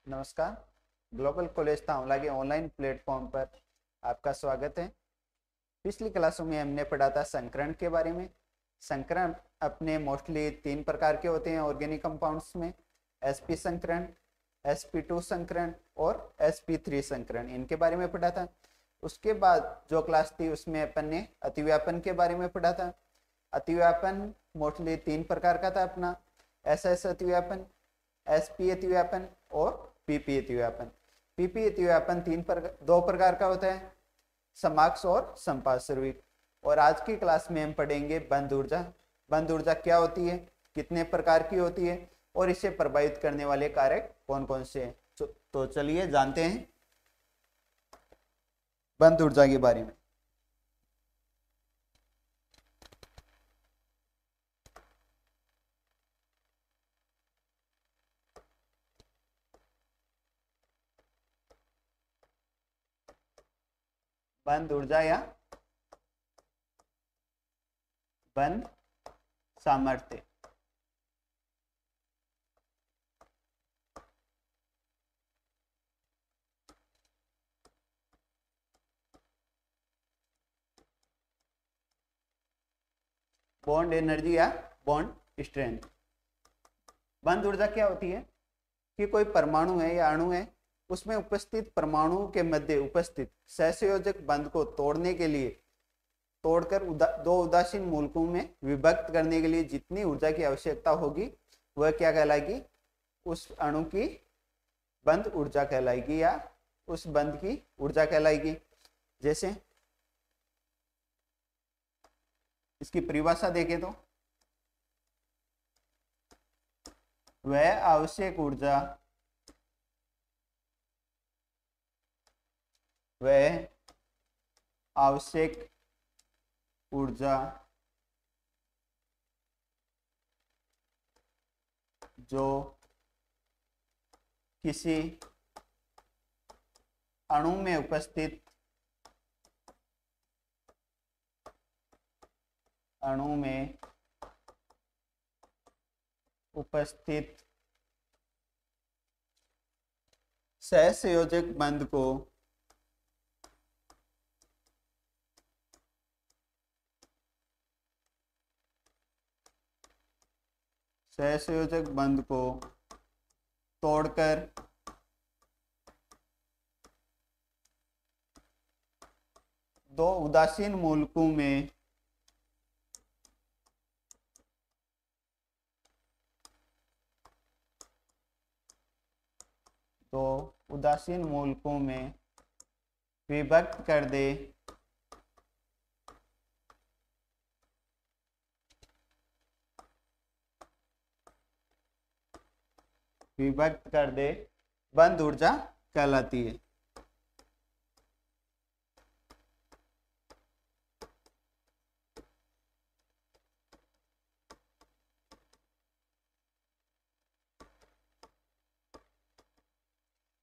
नमस्कार। Global college तांवला के online platform पर आपका स्वागत है। पिछली क्लासों में हमने पढ़ा था संकरण के बारे में। संकरण अपने मोस्टली 3 प्रकार के होते हैं ऑर्गेनिक कंपाउंड्स में, sp संकरण, sp2 संकरण और sp3 संकरण, इनके बारे में पढ़ा था। उसके बाद जो क्लास थी उसमें अपन ने अतिव्यापन के बारे में पढ़ा था। अतिव्यापन मोस्टली 3 प्रकार का था अपना, ss अतिव्यापन, sp अतिव्यापन और पीपी अतिव्यापन। पीपी अतिव्यापन 2 प्रकार का होता है, समाक्ष और संपार्श्विक। और आज की क्लास में हम पढ़ेंगे बंद ऊर्जा। बंद ऊर्जा क्या होती है, कितने प्रकार की होती है और इसे प्रभावित करने वाले कारक कौन कौन से हैं। तो चलिए जानते हैं बंद ऊर्जा के बारे में। बंद ऊर्जा या बंद सामर्थ्य। बॉन्ड एनर्जी या बॉन्ड स्ट्रेंथ। बंद ऊर्जा क्या होती है कि कोई परमाणु है या अणु है, उसमें उपस्थित परमाणुओं के मध्य उपस्थित सहसंयोजक बंध को तोड़ने के लिए, तोड़कर दो उदासीन मूलकों में विभक्त करने के लिए जितनी ऊर्जा की आवश्यकता होगी वह क्या कहलाएगी, उस अणु की बंद ऊर्जा कहलाएगी या उस बंध की ऊर्जा कहलाएगी। जैसे इसकी परिभाषा देखें तो वह आवश्यक ऊर्जा, वह आवश्यक ऊर्जा जो किसी अणु में उपस्थित सहसंयोजक बंध को तोड़कर दो उदासीन मूलकों में विभक्त कर दे, बंद ऊर्जा कहलाती है।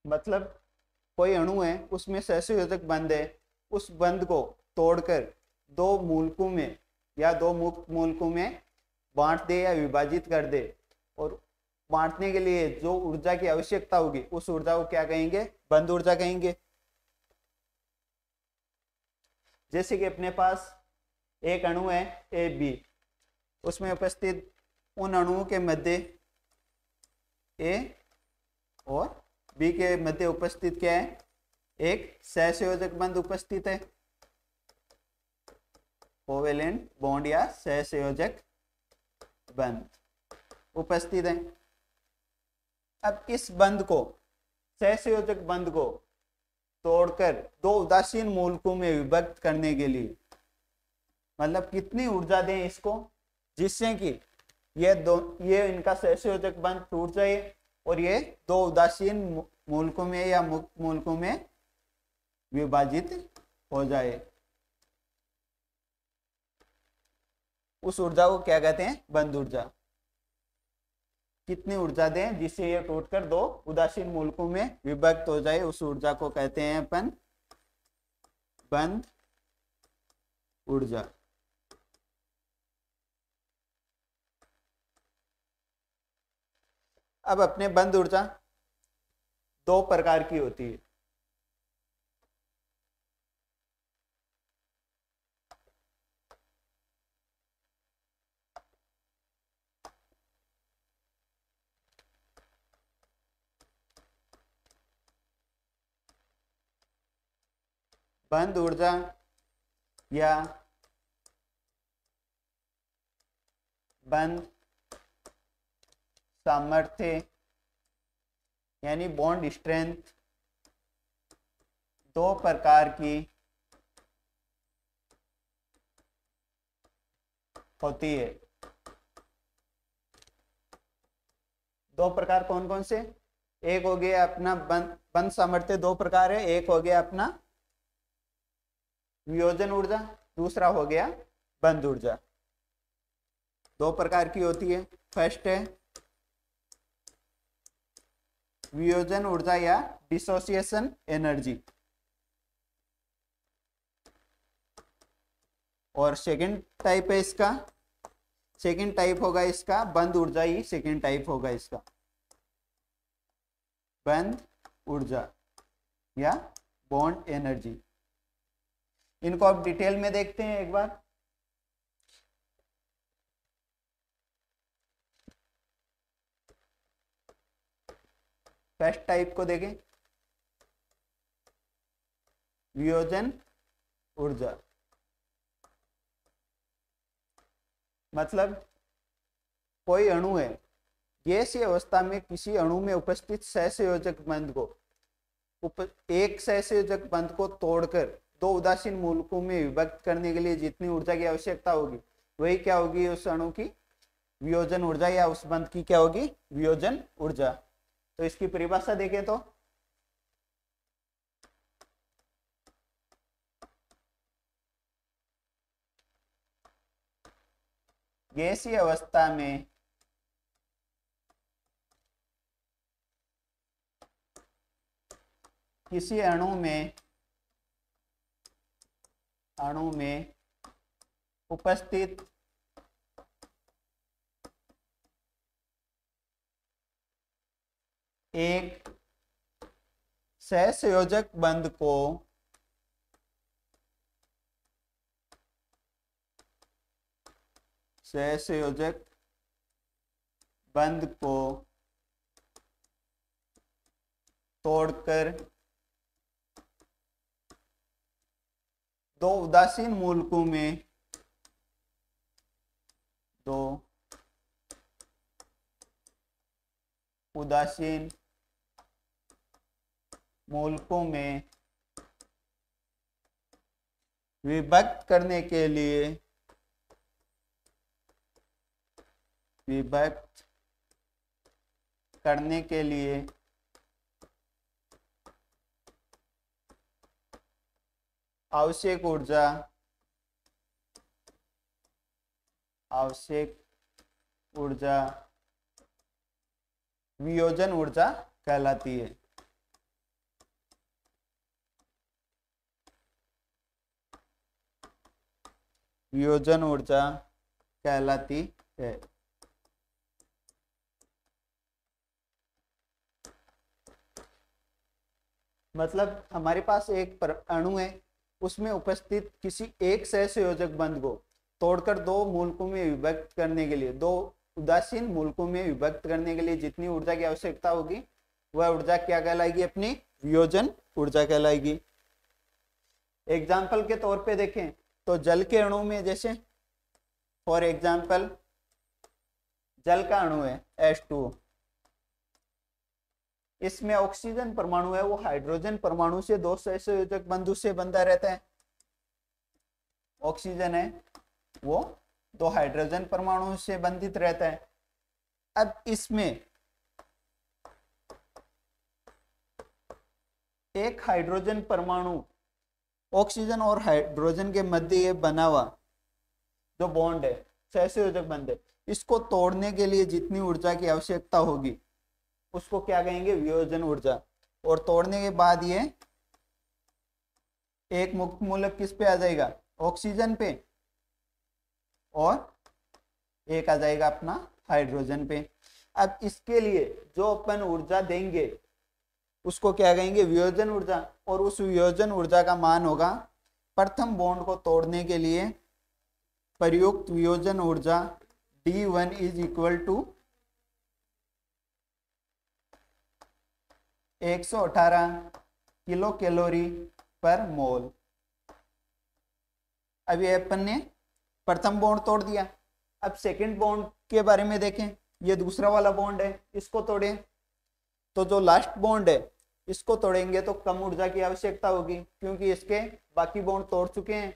मतलब कोई अणु है, उसमें सहसंयोजक बंध है, उस बंध को तोड़कर दो मूलकों में या दो मुक्त मूलकों में बांट दे या विभाजित कर दे, और बांटने के लिए जो ऊर्जा की आवश्यकता होगी उस ऊर्जा को क्या कहेंगे, बंद ऊर्जा कहेंगे। जैसे कि अपने पास एक अणु है ए बी, उसमें उपस्थित उन अणुओं के मध्य ए और बी के मध्य उपस्थित क्या है, एक सहसंयोजक बंध उपस्थित है, कोवेलेंट बॉन्ड या सहसंयोजक बंध उपस्थित है। अब इस बंध को, सहसंयोजक बंध को तोड़कर दो उदासीन मूलकों में विभक्त करने के लिए मतलब कितनी ऊर्जा दें इसको, जिससे कि ये इनका सहसंयोजक बंध टूट जाए और ये दो उदासीन मूलकों में या मुक्त मूलकों में विभाजित हो जाए। उस ऊर्जा को क्या कहते हैं, बंद ऊर्जा। कितनी ऊर्जा दें जिससे ये टूटकर दो उदासीन मूलकों में विभक्त हो जाए, उस ऊर्जा को कहते हैं अपन बंद ऊर्जा। अब अपने बंद ऊर्जा दो प्रकार की होती है। बंद ऊर्जा या बंद सामर्थ्य यानी बॉन्ड स्ट्रेंथ दो प्रकार की होती है। दो प्रकार कौन कौन से? एक हो गया अपना बंद सामर्थ्य, दो प्रकार है। एक हो गया अपना वियोजन ऊर्जा, दूसरा हो गया बंद ऊर्जा। दो प्रकार की होती है। फर्स्ट है वियोजन ऊर्जा या डिसोसिएशन एनर्जी, और सेकंड टाइप है इसका, सेकंड टाइप होगा इसका बंद ऊर्जा ही सेकंड टाइप होगा इसका, बंद ऊर्जा या बॉन्ड एनर्जी। इनको आप डिटेल में देखते हैं एक बार। फर्स्ट टाइप को देखें, वियोजन ऊर्जा। मतलब कोई अणु है, गैसीय अवस्था में किसी अणु में उपस्थित सहसंयोजक बंध को एक सहसंयोजक बंध को तोड़कर दो उदासीन मूलकों में विभक्त करने के लिए जितनी ऊर्जा की आवश्यकता होगी वही क्या होगी? उस अणु की वियोजन ऊर्जा या उस बंध की क्या होगी? वियोजन ऊर्जा। तो इसकी परिभाषा देखें तो गैसीय अवस्था में किसी अणु में उपस्थित एक सहसंयोजक बंध को तोड़कर दो उदासीन मूलकों में विभक्त करने के लिए आवश्यक ऊर्जा वियोजन ऊर्जा कहलाती है। वियोजन ऊर्जा कहलाती है। मतलब हमारे पास एक अणु है, उसमें उपस्थित किसी एक सहसंयोजक बंध को तोड़कर दो मूलकों में विभक्त करने के लिए, दो उदासीन मूलकों में विभक्त करने के लिए जितनी ऊर्जा की आवश्यकता होगी वह ऊर्जा क्या कहलाएगी? अपनी वियोजन ऊर्जा कहलाएगी। एग्जाम्पल के तौर पे देखें तो जल के अणु में, जैसे फॉर एग्जाम्पल जल का अणु है H2O, इसमें ऑक्सीजन परमाणु है वो हाइड्रोजन परमाणु से दो सहसंयोजक बंधु से बंधा रहता है। ऑक्सीजन है वो दो हाइड्रोजन परमाणु से बंधित रहता है। अब इसमें एक हाइड्रोजन परमाणु ऑक्सीजन और हाइड्रोजन के मध्य ये बना हुआ जो बॉन्ड है, सहसंयोजक बंध है, इसको तोड़ने के लिए जितनी ऊर्जा की आवश्यकता होगी उसको क्या कहेंगे? वियोजन ऊर्जा। और तोड़ने के बाद ये एक मुक्त मूलक किस पे आ जाएगा? ऑक्सीजन पे, और एक आ जाएगा अपना हाइड्रोजन पे। अब इसके लिए जो अपन ऊर्जा देंगे उसको क्या कहेंगे, वियोजन ऊर्जा। और उस वियोजन ऊर्जा का मान होगा प्रथम बॉन्ड को तोड़ने के लिए प्रयुक्त वियोजन ऊर्जा D1 is equal to 118 kilo calorie per mole. अब ये अपन ने प्रथम बॉन्ड तोड़ दिया। अब सेकंड बॉन्ड के बारे में देखें, ये दूसरा वाला बॉन्ड है, इसको तोड़ें तो जो लास्ट बॉन्ड है इसको तोड़ेंगे तो कम ऊर्जा की आवश्यकता होगी क्योंकि इसके बाकी बॉन्ड तोड़ चुके हैं।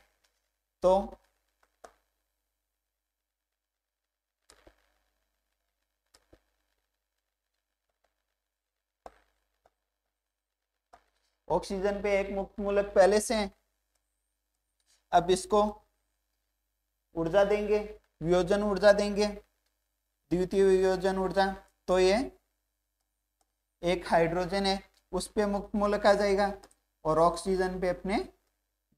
तो ऑक्सीजन पे एक मुक्त मूलक पहले से है, अब इसको ऊर्जा देंगे, वियोजन ऊर्जा देंगे, द्वितीय वियोजन ऊर्जा। तो ये एक हाइड्रोजन है उस पे मुक्त मूलक आ जाएगा और ऑक्सीजन पे अपने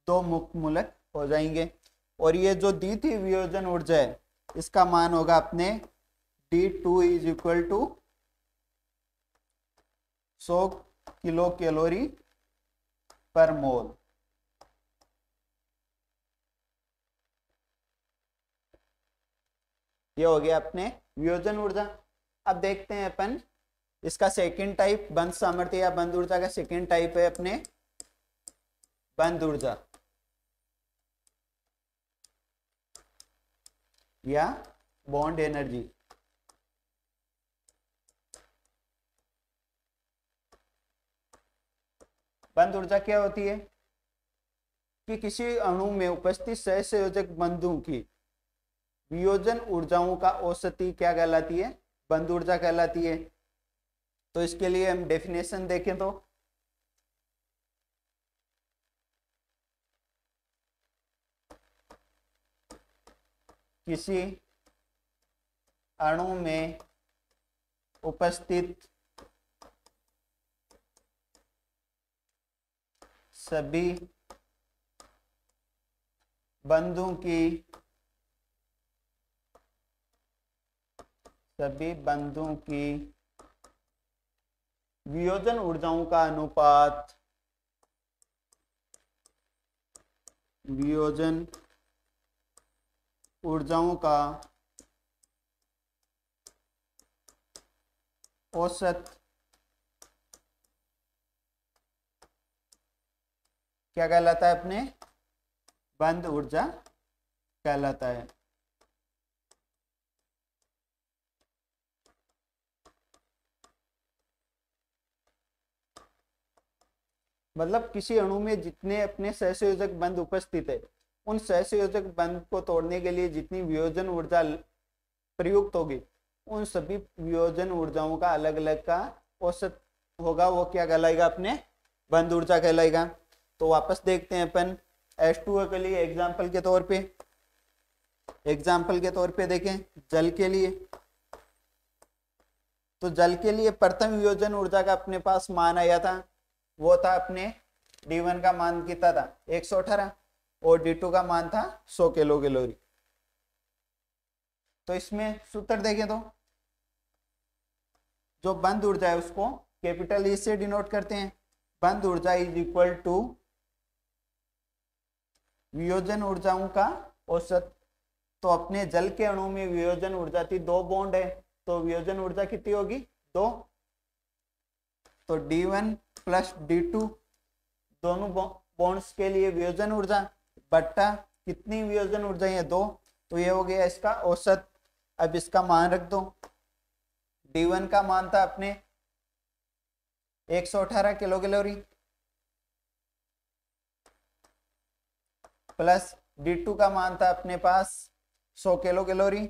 2 मुक्त मूलक हो जाएंगे। और ये जो द्वितीय वियोजन ऊर्जा है इसका मान होगा अपने D2 is equal to 100 kilo calorie per mole. ये हो गया अपने वियोजन ऊर्जा। अब देखते हैं अपन इसका सेकंड टाइप बंध सामर्थ्य या बंध ऊर्जा का सेकंड टाइप है अपने बंध ऊर्जा या बॉन्ड एनर्जी। बंध ऊर्जा क्या होती है कि किसी अणु में उपस्थित सहसंयोजक बंधों की वियोजन ऊर्जाओं का औसती क्या कहलाती है, बंध ऊर्जा कहलाती है। तो इसके लिए हम डेफिनेशन देखें तो किसी अणु में उपस्थित सभी बंधों की वियोजन ऊर्जाओं का अनुपात वियोजन ऊर्जाओं का औसत क्या कहलाता है, अपने बंध ऊर्जा कहलाता है। मतलब किसी अणु में जितने अपने सहसंयोजक बंध उपस्थित है उन सहसंयोजक बंध को तोड़ने के लिए जितनी वियोजन ऊर्जा प्रयुक्त होगी उन सभी वियोजन ऊर्जाओं का अलग अलग का औसत होगा, वो क्या कहलाएगा, अपने बंध ऊर्जा कहलाएगा। तो वापस देखते हैं अपन H2O के लिए एग्जाम्पल के तौर पे देखें जल के लिए। तो जल के लिए प्रथम वियोजन ऊर्जा का अपने पास मान आया था, वो था अपने D1 का मान कितना था, 118 और D2 का मान था 100 किलो कैलोरी। तो इसमें सूत्र देखें तो जो बंध ऊर्जा है उसको कैपिटल E से डिनोट करते हैं। बंध ऊर्जा इज इक्वल टू वियोजन ऊर्जाओं का औसत। तो अपने जल के अणु में वियोजन ऊर्जा थी, 2 बॉन्ड है तो वियोजन ऊर्जा कितनी होगी, 2। तो D1 प्लस D2 दोनों बॉन्ड्स के लिए वियोजन ऊर्जा बट्टा कितनी वियोजन ऊर्जा है, 2। तो ये हो गया इसका औसत। अब इसका मान रख दो। D1 का मान था अपने 118 किलो कैलोरी प्लस D2 का मान था अपने पास 100 किलो कैलोरी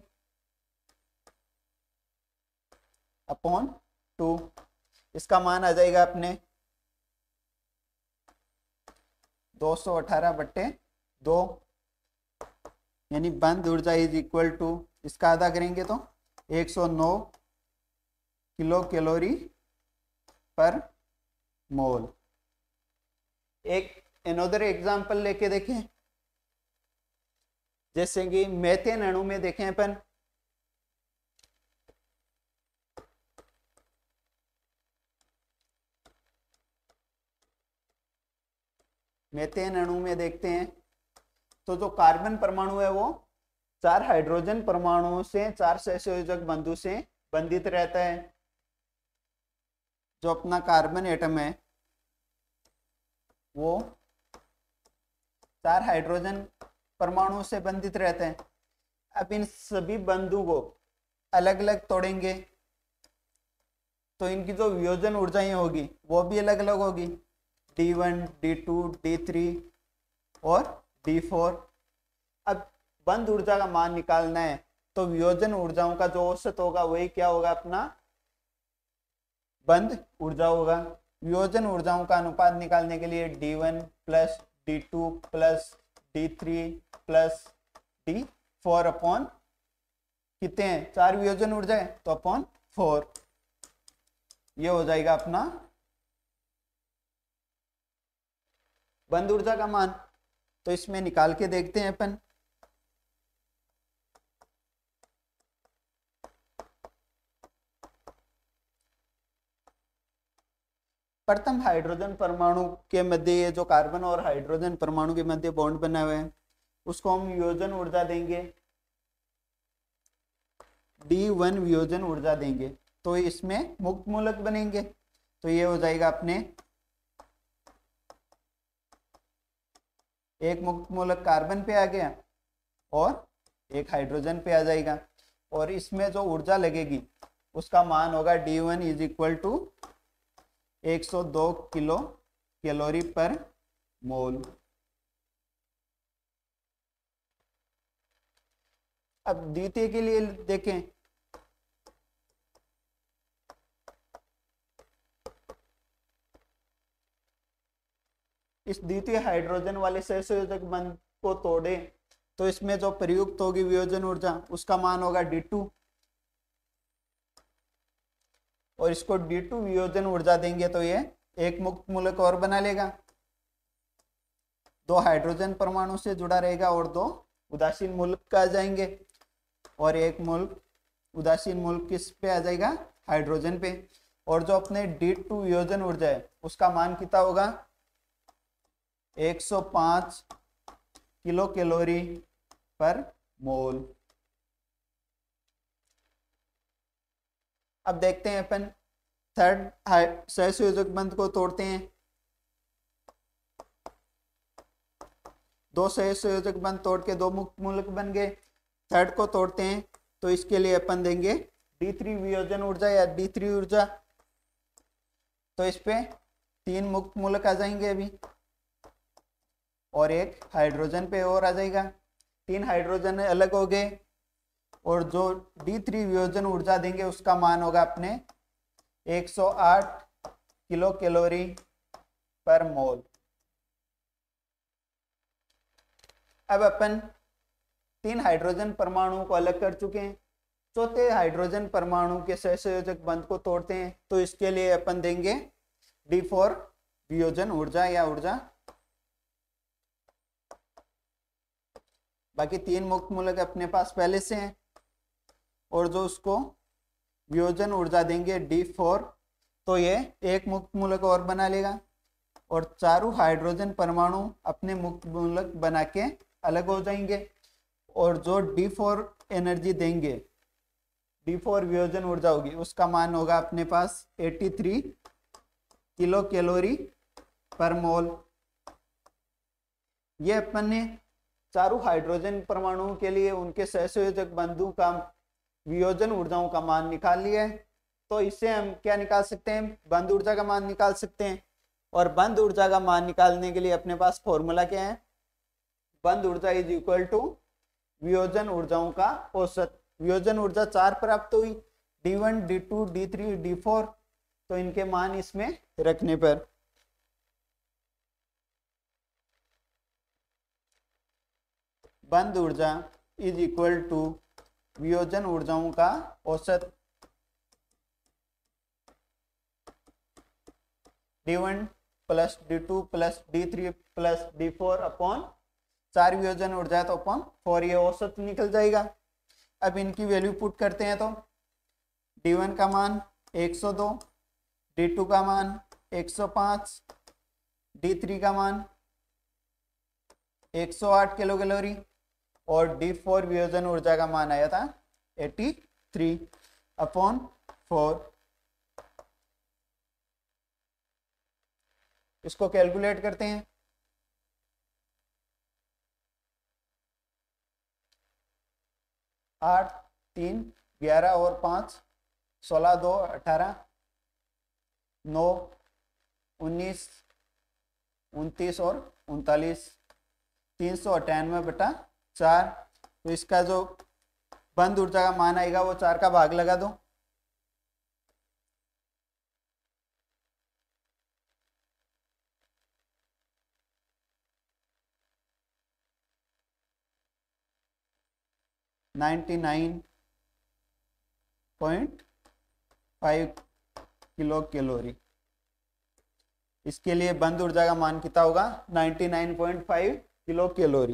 अपॉन 2। इसका मान आ जाएगा अपने 218/2 यानी बंध ऊर्जा इज इक्वल टू, इसका आधा करेंगे तो 109 किलो कैलोरी पर मोल। एक अनदर एग्जांपल लेके देखें, जैसे कि मेथेन अणु में देखें अपन मीथेन अणु में देखते हैं तो जो कार्बन परमाणु है वो 4 हाइड्रोजन परमाणुओं से 4 सहसंयोजक बंधु से बंधित रहता है। जो अपना कार्बन एटम है वो 4 हाइड्रोजन परमाणुओं से बंधित रहते हैं। अब इन सभी बंधु को अलग अलग तोड़ेंगे तो इनकी जो वियोजन ऊर्जाएं होगी वो भी अलग अलग होगी, D1, D2, D3 और D4। अब बंध ऊर्जा का मान निकालना है तो वियोजन ऊर्जाओं का जो औसत होगा वही क्या होगा, अपना बंध ऊर्जा होगा। वियोजन ऊर्जाओं का अनुपात निकालने के लिए D1 plus D2 plus D3 plus D4 upon कितने हैं, 4 वियोजन ऊर्जा है तो अपॉन 4, ये हो जाएगा अपना बंध ऊर्जा का मान। तो इसमें निकाल के देखते हैं अपन। प्रथम हाइड्रोजन परमाणु के मध्य ये जो कार्बन और हाइड्रोजन परमाणु के मध्य बॉन्ड बना हुआ है उसको हम वियोजन ऊर्जा देंगे, D1 वियोजन ऊर्जा देंगे तो इसमें मुक्त मूलक बनेंगे। तो ये हो जाएगा अपने एक मुक्त मूलक कार्बन पे आ गया और एक हाइड्रोजन पे आ जाएगा और इसमें जो ऊर्जा लगेगी उसका मान होगा D1 is equal to 102 kilo calorie per mole. अब द्वितीय के लिए देखें, इस द्वितीय हाइड्रोजन वाले सहसंयोजक बंध को तोड़े तो इसमें जो प्रयुक्त होगी वियोजन ऊर्जा उसका मान होगा D2 और इसको D2 वियोजन ऊर्जा देंगे तो ये एक मुक्त मूलक और बना लेगा, 2 हाइड्रोजन परमाणु से जुड़ा रहेगा और 2 उदासीन मूलक आ जाएंगे और एक मूलक उदासीन मूलक किस पे आ जाएगा, हाइड्रोजन पे। और जो अपने D2 वियोजन ऊर्जा है उसका मान कितना होगा, 105 किलो कैलोरी पर मोल। अब देखते हैं अपन थर्ड सहसंयोजक बंध को तोड़ते हैं। 2 सहसंयोजक बंध तोड़ के 2 मुक्त मूलक बन गए। थर्ड को तोड़ते हैं तो इसके लिए अपन देंगे D3 वियोजन ऊर्जा या D3 ऊर्जा, तो इस पे 3 मुक्त मूलक आ जाएंगे अभी और एक हाइड्रोजन पे और आ जाएगा, 3 हाइड्रोजन अलग हो गए और जो D3 वियोजन ऊर्जा देंगे उसका मान होगा अपने 108 किलो कैलोरी पर मोल। अब अपन 3 हाइड्रोजन परमाणुओं को अलग कर चुके हैं। चौथे हाइड्रोजन परमाणु के सहसंयोजक बंध को तोड़ते हैं तो इसके लिए अपन देंगे D4 वियोजन ऊर्जा या ऊर्जा। बाकी 3 मुक्त मूलक अपने पास पहले से हैं और जो उसको वियोजन ऊर्जा देंगे D4 तो ये एक मुक्त मूलक और बना लेगा और चारों हाइड्रोजन परमाणु अपने मुक्त मूलक बना के अलग हो जाएंगे और जो D4 एनर्जी देंगे, D4 वियोजन ऊर्जा होगी उसका मान होगा अपने पास 83 किलो कैलोरी पर मोल। ये अपन ने चारों हाइड्रोजन परमाणुओं के लिए उनके सहसंयोजक बंधु का वियोजन ऊर्जाओं का मान निकाल लिया है। तो इससे हम क्या निकाल सकते हैं, बंध ऊर्जा का मान निकाल सकते हैं। और बंध ऊर्जा का मान निकालने के लिए अपने पास फॉर्मूला क्या है, बंध ऊर्जा इज इक्वल टू वियोजन ऊर्जाओं का औसत। वियोजन ऊर्जा 4 प्राप्त हुई, D1, D2, D3, D4, तो इनके मान इसमें रखने पर बंध ऊर्जा इज इक्वल टू वियोजन ऊर्जाओं का औसत D1 plus D2 plus D3 plus D4 upon 4 वियोजन ऊर्जा है तो अपॉन 4, ये औसत निकल जाएगा। अब इनकी वैल्यू पुट करते हैं तो D1 का मान 102, D2 का मान 105, D3 का मान 108 किलो कैलोरी, और D4 वियोजन ऊर्जा का मान आया था 83/4। इसको कैलकुलेट करते हैं। 8 3 11 और 5 16 2 18 9 19 29 और 39 398/4। तो इसका जो बंद ऊर्जा का मान आएगा वो 4 का भाग लगा दो। (99.5 किलो कैलोरी। इसके लिए बंद ऊर्जा का मान कितना होगा? 99.5 किलो कैलोरी।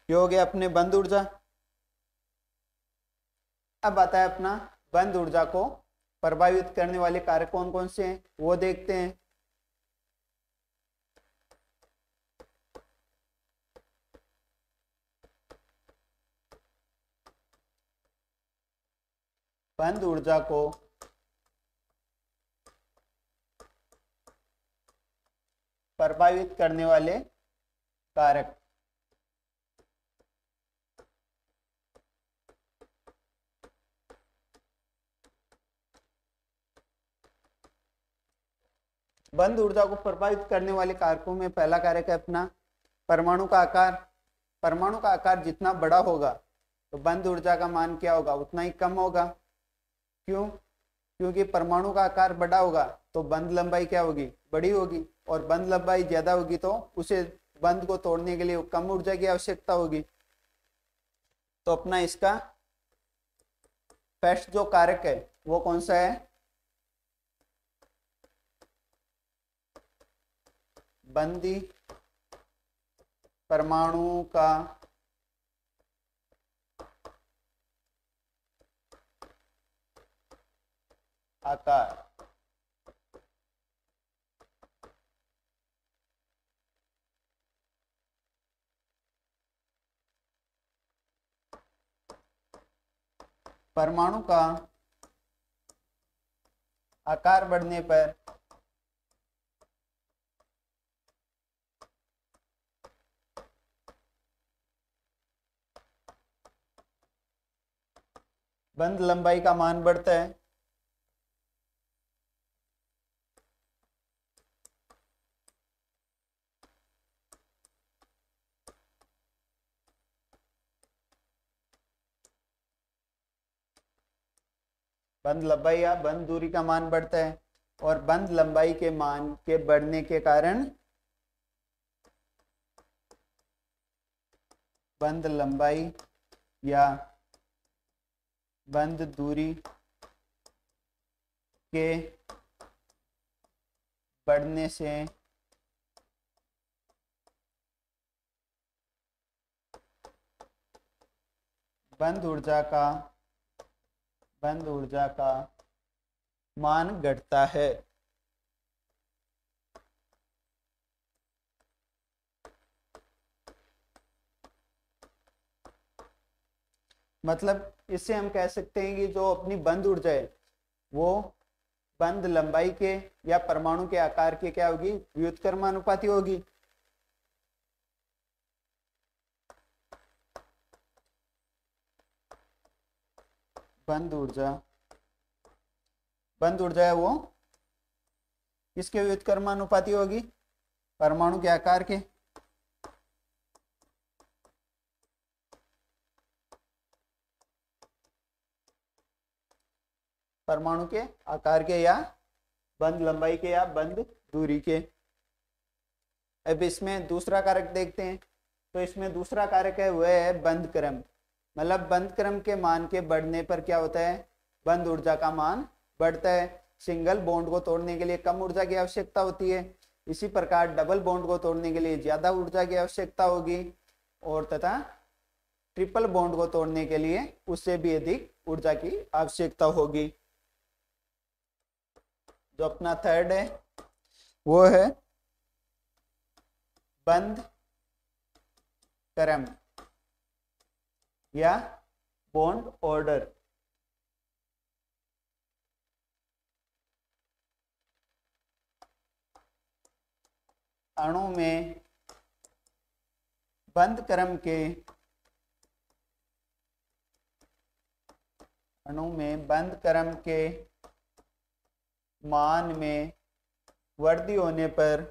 ये हो गया अपने बंद ऊर्जा। अब आता है अपना बंद ऊर्जा को प्रभावित करने वाले कारक कौन कौन से हैं वो देखते हैं। बंद ऊर्जा को प्रभावित करने वाले कारक। बंद ऊर्जा को प्रभावित करने वाले कारकों में पहला कारक है अपना परमाणु का आकार। परमाणु का आकार जितना बड़ा होगा तो बंद ऊर्जा का मान क्या होगा? उतना ही कम होगा। क्यों? क्योंकि परमाणु का आकार बड़ा होगा तो बंद लंबाई क्या होगी? बड़ी होगी, और बंद लंबाई ज्यादा होगी तो उसे बंद को तोड़ने के लिए कम ऊर्जा की आवश्यकता होगी। तो अपना इसका फर्स्ट जो कारक है वो कौन सा है? बंदी परमाणु का आकार। परमाणु का आकार बढ़ने पर बंद लंबाई का मान बढ़ता है। बंद लंबाई या बंद दूरी का मान बढ़ता है, और बंद लंबाई के मान के बढ़ने के कारण बंद लंबाई या बंद दूरी के बढ़ने से बंद ऊर्जा का मान घटता है। मतलब इससे हम कह सकते हैं कि जो अपनी बंद ऊर्जा है वो बंद लंबाई के या परमाणु के आकार के क्या होगी? व्युत्क्रमानुपाती होगी। बंद ऊर्जा है वो किसके व्युत्क्रमानुपाती होगी? परमाणु के आकार के। परमाणु के आकार के या बंद लंबाई के या बंद दूरी के। अब इसमें दूसरा कारक देखते हैं। तो इसमें दूसरा कारक है वह है बंद क्रम। मतलब बंद क्रम के मान के बढ़ने पर क्या होता है? बंद ऊर्जा का मान बढ़ता है। सिंगल बॉन्ड को तोड़ने के लिए कम ऊर्जा की आवश्यकता होती है, इसी प्रकार डबल बॉन्ड को तोड़ने के लिए ज्यादा ऊर्जा की आवश्यकता होगी, और तथा ट्रिपल बॉन्ड को तोड़ने के लिए उससे भी अधिक ऊर्जा की आवश्यकता होगी। जो अपना थर्ड है वो है बंद क्रम या बॉन्ड ऑर्डर। अणु में बंध क्रम के मान में वृद्धि होने पर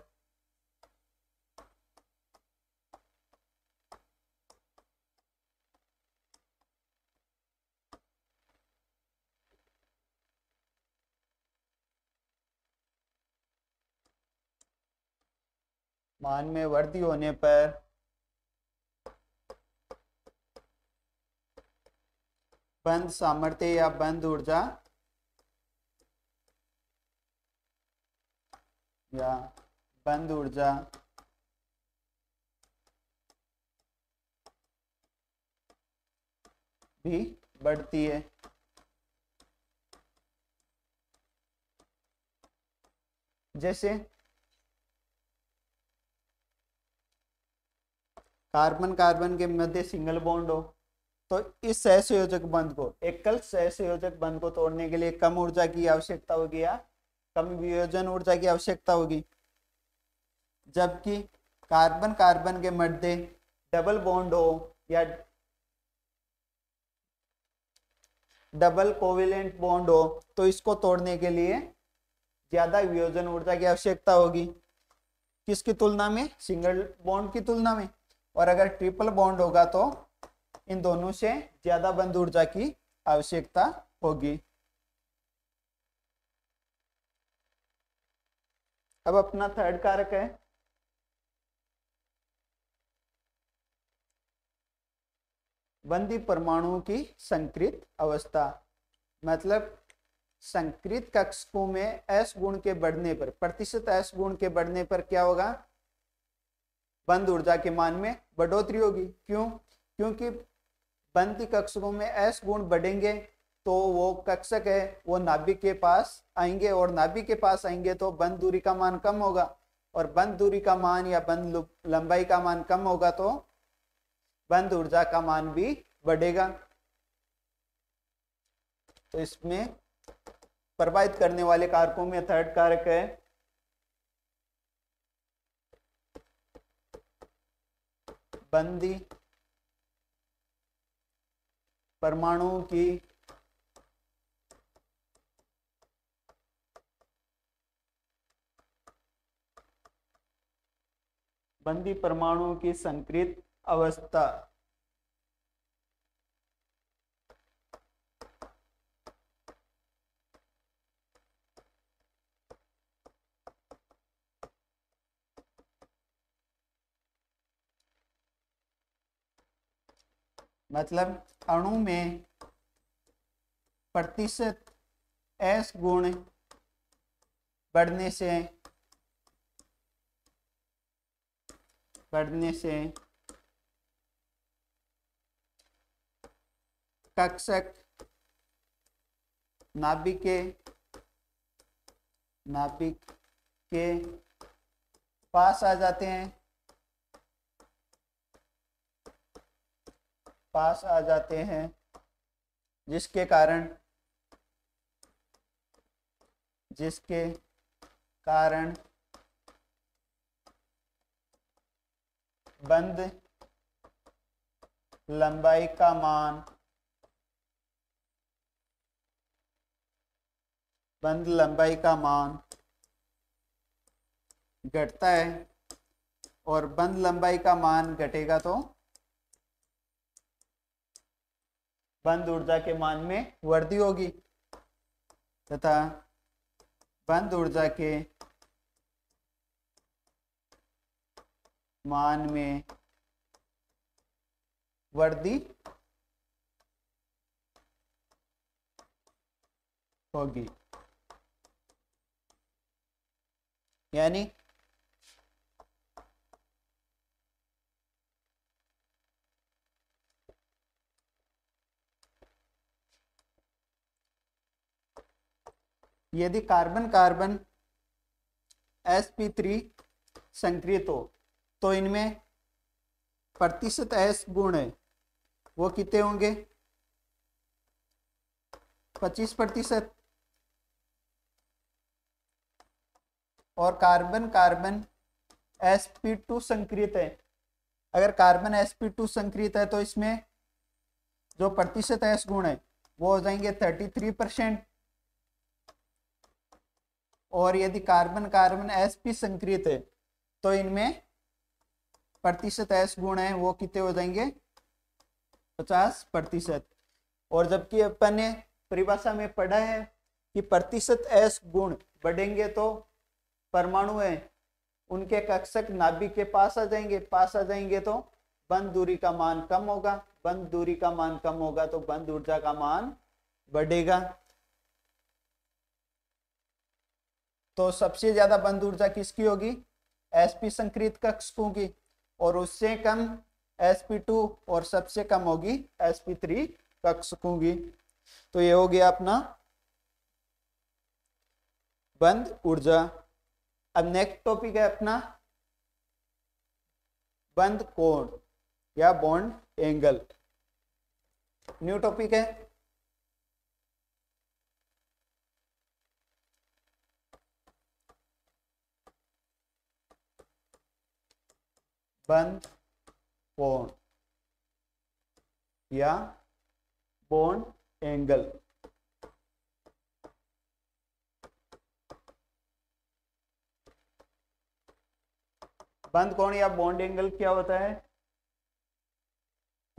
बंध सामर्थ्य या बंध ऊर्जा भी बढ़ती है। जैसे कार्बन कार्बन के मध्य सिंगल बॉन्ड हो तो इस सहसंयोजक बंध को, एकल सहसंयोजक बंध को तोड़ने के लिए कम ऊर्जा की आवश्यकता होगी या कम वियोजन ऊर्जा की आवश्यकता होगी। जबकि कार्बन कार्बन के मध्य डबल बॉन्ड हो या डबल कोवेलेंट बॉन्ड हो तो इसको तोड़ने के लिए ज्यादा वियोजन ऊर्जा की आवश्यकता होगी। किसकी तुलना में? सिंगल बॉन्ड की तुलना में। और अगर ट्रिपल बॉन्ड होगा तो इन दोनों से ज्यादा बंध ऊर्जा की आवश्यकता होगी। अब अपना थर्ड कारक है बंधी परमाणुओं की संकृत अवस्था। मतलब संकृत कक्षकों में S गुण के बढ़ने पर, प्रतिशत S गुण के बढ़ने पर क्या होगा? बंध ऊर्जा के मान में बढ़ोतरी होगी। क्यों? क्योंकि बंधी कक्षकों में S गुण बढ़ेंगे तो वो कक्षक है वो नाभिक के पास आएंगे, और नाभिक के पास आएंगे तो बंध दूरी का मान कम होगा, और बंध दूरी का मान या बंध लंबाई का मान कम होगा तो बंध ऊर्जा का मान भी बढ़ेगा। तो इसमें प्रभावित करने वाले कारकों में थर्ड कारक है बंधी परमाणुओं की संकृत अवस्था। मतलब अणु में प्रतिशत S गुण बढ़ने से कक्षक नाभिक के पास आ जाते हैं, जिसके कारण बंध लंबाई का मान घटता है, और बंध लंबाई का मान घटेगा तो बंध ऊर्जा के मान में वृद्धि होगी, तथा बंध ऊर्जा के मान में वृद्धि होगी। यानी यदि कार्बन कार्बन sp3 संक्रिय हो तो इनमें प्रतिशत एस गुण है वो कितने होंगे? 25%। और कार्बन कार्बन sp2 संक्रियत है। अगर कार्बन sp2 संक्रियत है तो इसमें जो प्रतिशत एस गुण है वो हो जाएंगे 33%। और यदि कार्बन कार्बन sp संक्रियत है तो इनमें प्रतिशत एस गुण है वो कितने हो जाएंगे? 50%। और जबकि अपन ने परिभाषा में पढ़ा है कि प्रतिशत एस गुण बढ़ेंगे तो परमाणु है उनके कक्षक नाभिक के पास आ जाएंगे तो बंध दूरी का मान कम होगा। बंध दूरी का मान कम होगा तो बंध ऊर्जा का मान बढ़ेगा। तो सबसे ज्यादा बंध ऊर्जा किसकी होगी? sp संक्रियत कक्षकों की। और उससे कम sp2 और सबसे कम होगी sp3 कक्षकों की। तो ये हो गया अपना बंध ऊर्जा। अब नेक्स्ट टॉपिक है अपना बंध कोण या बॉन्ड एंगल। न्यू टॉपिक है। बंध कोण या बॉन्ड एंगल। बंध कोण या बॉन्ड एंगल क्या होता है?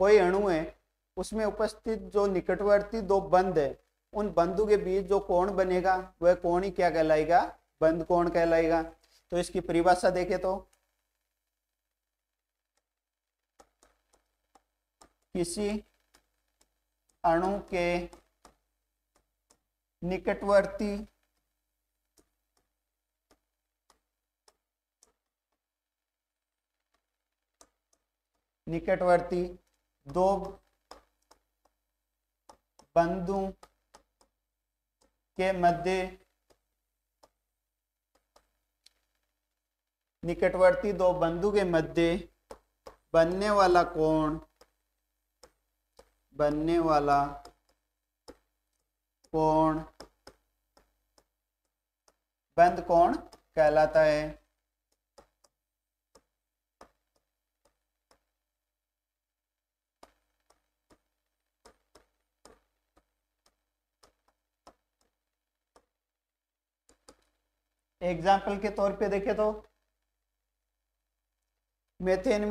कोई अणु है उसमें उपस्थित जो निकटवर्ती दो बंध है उन बंधों के बीच जो कोण बनेगा वह कोण ही क्या कहलाएगा? बंध कोण कहलाएगा। तो इसकी परिभाषा देखें तो किसी अणु के निकटवर्ती दो बंधों के मध्य बनने वाला कोण बंध कोण कहलाता है। एग्जाम्पल के तौर पे देखें तो मेथेन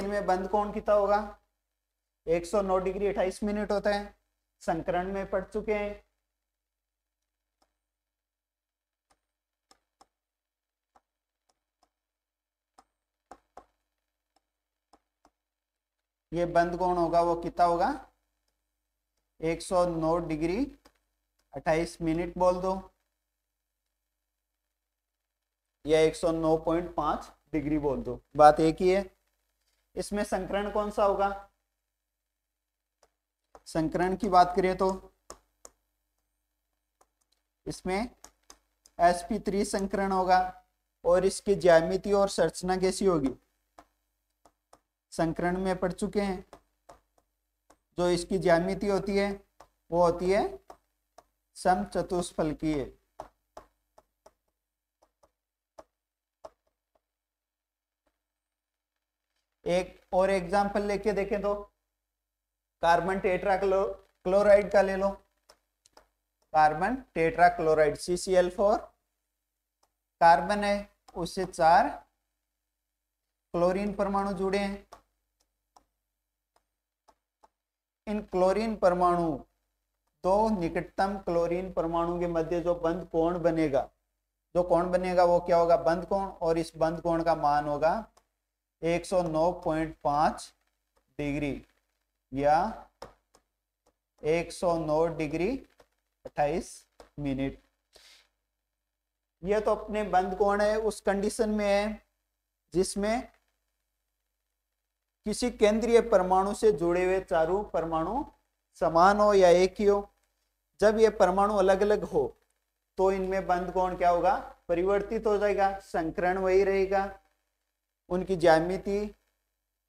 में बंध कोण कितना होगा? 109 डिग्री 28 मिनट होता है। संकरण में पढ़ चुके हैं। ये बंध कोण होगा वो कितना होगा? 109 डिग्री 28 मिनट बोल दो या 109.5 डिग्री बोल दो, बात एक ही है। इसमें संकरण कौन सा होगा? संकरण की बात करें तो इसमें sp3 संकरण होगा। और इसकी ज्यामिति और संरचना कैसी होगी? संकरण में पढ़ चुके हैं। जो इसकी ज्यामिति होती है वो होती है समचतुष्फलकीय। एक और एग्जांपल लेके देखें तो कार्बन टेट्राक्लोराइड का ले लो। कार्बन टेट्राक्लोराइड CCl4 कार्बन है उससे 4 क्लोरीन परमाणु जुड़े हैं। इन क्लोरीन परमाणु दो निकटतम क्लोरीन परमाणु के मध्य जो बंध कोण बनेगा वो क्या होगा? बंध कोण। और इस बंध कोण का मान होगा 109.5 डिग्री या 109 डिग्री 28 मिनट। यह तो अपने बंध कोण है उस कंडीशन में है जिसमें किसी केंद्रीय परमाणु से जुड़े हुए चारों परमाणु समान हो या एक ही हो। जब ये परमाणु अलग अलग हो तो इनमें बंद कोण क्या होगा, परिवर्तित हो जाएगा। संकरण वही रहेगा, उनकी ज्यामिति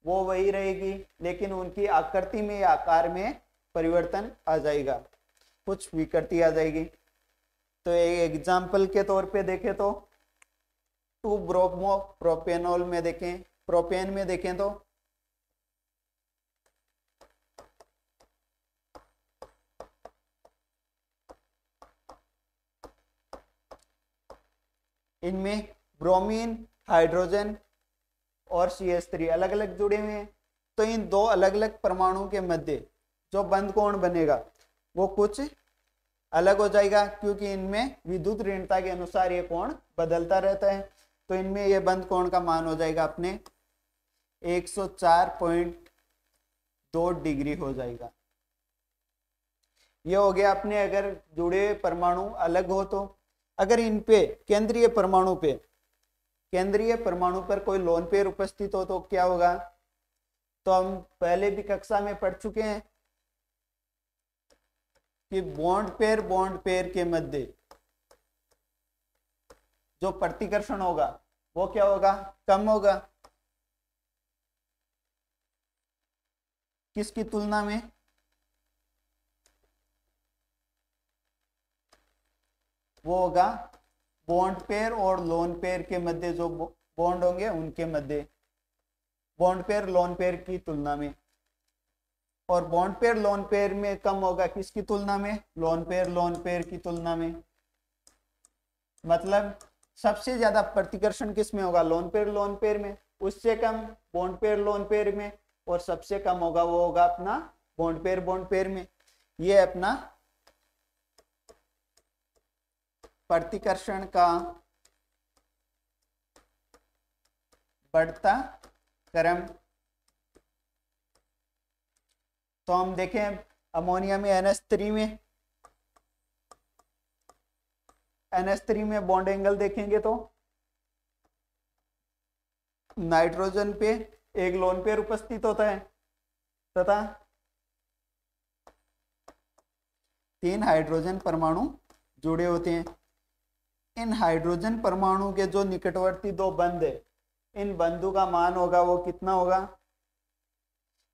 वो वही रहेगी, लेकिन उनकी आकृति में या आकार में परिवर्तन आ जाएगा, कुछ विकृति आ जाएगी। तो एक एग्जाम्पल के तौर पे देखें तो 2 ब्रोमो प्रोपेनॉल में देखें, प्रोपेन में देखें तो इनमें ब्रोमीन, हाइड्रोजन और CH3 अलग अलग जुड़े हुए हैं। तो इन दो अलग अलग परमाणु के मध्य जो बंद कोण बनेगा वो कुछ अलग हो जाएगा, क्योंकि इनमें विद्युत ऋणता के अनुसार ये कोण बदलता रहता है। तो इनमें ये बंद कोण का मान हो जाएगा अपने 104.2 डिग्री हो जाएगा। ये हो गया अपने अगर जुड़े परमाणु अलग हो तो। अगर इन पे केंद्रीय परमाणु पर कोई लोन पेयर उपस्थित हो तो क्या होगा, तो हम पहले भी कक्षा में पढ़ चुके हैं कि बॉन्ड पेयर के मध्य जो प्रतिकर्षण होगा वो क्या होगा, कम होगा। किसकी तुलना में, वो होगा बॉन्ड पेयर और लोन पेयर के मध्य जो बॉन्ड होंगे उनके मध्य, बॉन्ड पेयर लोन पेयर की तुलना में। और बॉन्ड पेयर लोन पेयर में कम होगा किसकी तुलना में, लोन पेयर की तुलना में। मतलब सबसे ज्यादा प्रतिकर्षण किस में होगा, लोन पेयर में, उससे कम बॉन्ड पेयर लोन पेयर में, और सबसे कम होगा वो होगा अपना बॉन्ड पेयर में। ये अपना प्रतिकर्षण का बढ़ता क्रम। तो हम देखें अमोनिया में NH3 में बॉन्ड एंगल देखेंगे तो नाइट्रोजन पे एक लोन पेयर उपस्थित होता है तथा 3 हाइड्रोजन परमाणु जुड़े होते हैं। इन हाइड्रोजन परमाणु के जो निकटवर्ती 2 बंध है, इन बंधों का मान होगा वो कितना होगा,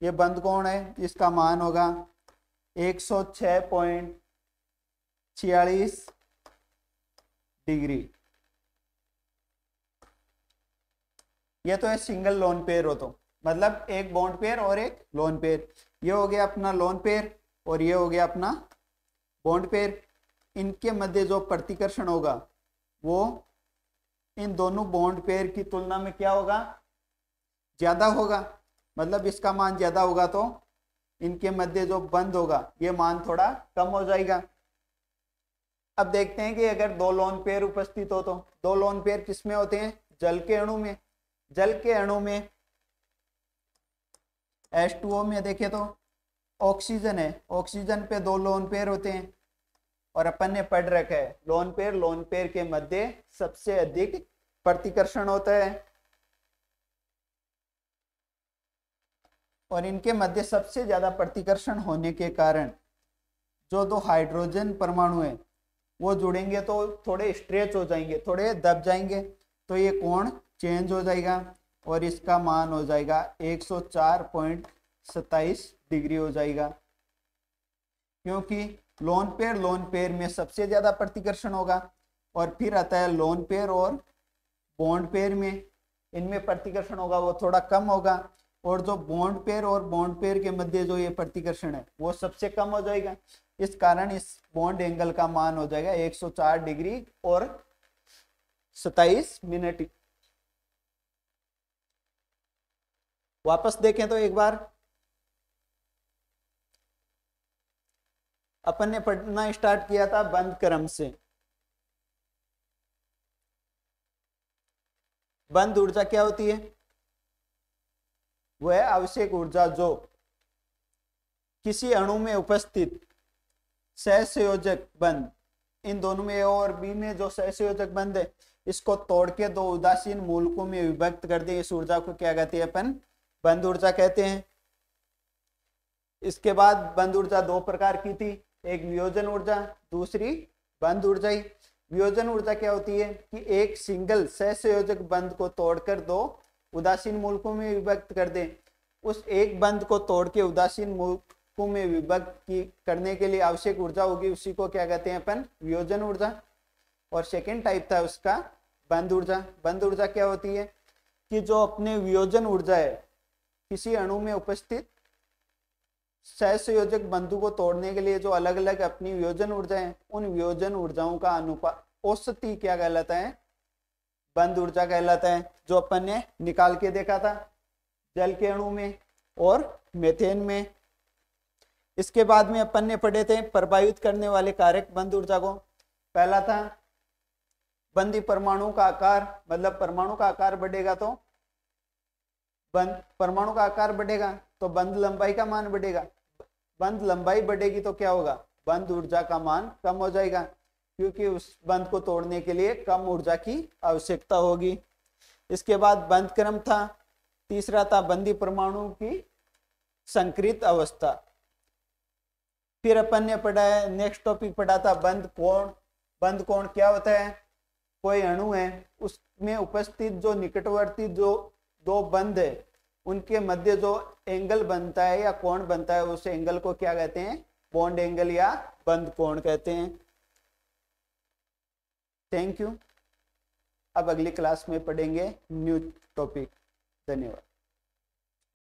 ये बंध कोण है, इसका मान होगा 106.46 डिग्री। ये तो है सिंगल लोन पेयर हो, तो मतलब एक बॉन्ड पेयर और एक लोन पेयर। ये हो गया अपना लोन पेयर और ये हो गया अपना बॉन्ड पेयर। इनके मध्य जो प्रतिकर्षण होगा वो इन दोनों बॉन्ड पेयर की तुलना में क्या होगा, ज्यादा होगा। मतलब इसका मान ज्यादा होगा तो इनके मध्य जो बंध होगा ये मान थोड़ा कम हो जाएगा। अब देखते हैं कि अगर 2 लोन पेयर उपस्थित हो तो 2 लोन पेयर किसमें होते हैं, जल के अणु में। जल के अणु में H2O में देखें तो ऑक्सीजन है, ऑक्सीजन पे 2 लोन पेयर होते हैं। और अपन ने पढ़ रखा है लोन पेयर के मध्य सबसे अधिक प्रतिकर्षण होता है, और इनके मध्य सबसे ज्यादा प्रतिकर्षण होने के कारण जो 2 हाइड्रोजन परमाणु है वो जुड़ेंगे तो थोड़े स्ट्रेच हो जाएंगे, थोड़े दब जाएंगे, तो ये कोण चेंज हो जाएगा और इसका मान हो जाएगा 104.27 डिग्री हो जाएगा। क्योंकि लोन पेयर में सबसे ज्यादा प्रतिकर्षण होगा, और फिर आता है लोन पेयर और बॉन्ड पेयर में, इनमें प्रतिकर्षण होगा वो थोड़ा कम होगा, और जो बॉन्ड पेयर और बॉन्ड पेयर के मध्य जो ये प्रतिकर्षण है वो सबसे कम हो जाएगा। इस कारण इस बॉन्ड एंगल का मान हो जाएगा 104 डिग्री और 27 मिनट। वापस देखें तो एक बार अपन ने पढ़ना स्टार्ट किया था बंद क्रम से। बंद ऊर्जा क्या होती है, वह आवश्यक ऊर्जा जो किसी अणु में उपस्थित सहसंयोजक बंध, इन दोनों में ए और बी में जो सहसंयोजक बंध है इसको तोड़ के 2 उदासीन मूलकों में विभक्त कर दे, इस ऊर्जा को क्या कहते हैं अपन, बंद ऊर्जा कहते हैं। इसके बाद बंद ऊर्जा 2 प्रकार की थी, एक वियोजन ऊर्जा, दूसरी बंद ऊर्जा। वियोजन ऊर्जा क्या होती है कि एक सिंगल सहसंयोजक बंध को तोड़कर दो उदासीन मूलकों में विभक्त कर दें। उस एक बंध को तोड़ के उदासीन मूलकों में विभक्त करने के लिए आवश्यक ऊर्जा होगी, उसी को क्या कहते हैं अपन, वियोजन ऊर्जा। और सेकेंड टाइप था उसका बंध ऊर्जा। बंध ऊर्जा क्या होती है कि जो अपने वियोजन ऊर्जा है, किसी अणु में उपस्थित सहसंयोजक बंधु को तोड़ने के लिए जो अलग अलग अपनी वियोजन ऊर्जा है, उन वियोजन ऊर्जाओं का अनुपात औसती क्या कहलाता है, बंध ऊर्जा कहलाता है, जो अपन ने निकाल के देखा था जल के अणु में और मेथेन में। इसके बाद में अपन ने पढ़े थे प्रभावित करने वाले कारक बंध ऊर्जा को। पहला था बंधी परमाणु का आकार, मतलब परमाणु का आकार बढ़ेगा तो परमाणु का आकार बढ़ेगा तो बंध लंबाई का मान बढ़ेगा। बंध लंबाई बढ़ेगी तो क्या होगा, बंध ऊर्जा का मान कम हो जाएगा, क्योंकि उस बंध को तोड़ने के लिए कम ऊर्जा की आवश्यकता होगी। इसके बाद बंध क्रम था। तीसरा था बंधी परमाणु की संकृत अवस्था। फिर अपन ने पढ़ा है, नेक्स्ट टॉपिक पढ़ा था बंध कोण। बंध कोण क्या होता है, कोई अणु है उसमें उपस्थित जो निकटवर्ती जो दो बंध है उनके मध्य जो एंगल बनता है या कोण बनता है, उस एंगल को क्या कहते हैं, बॉन्ड एंगल या बंध कोण कहते हैं। Thank you. अब अगली क्लास में पढ़ेंगे न्यू टॉपिक। धन्यवाद।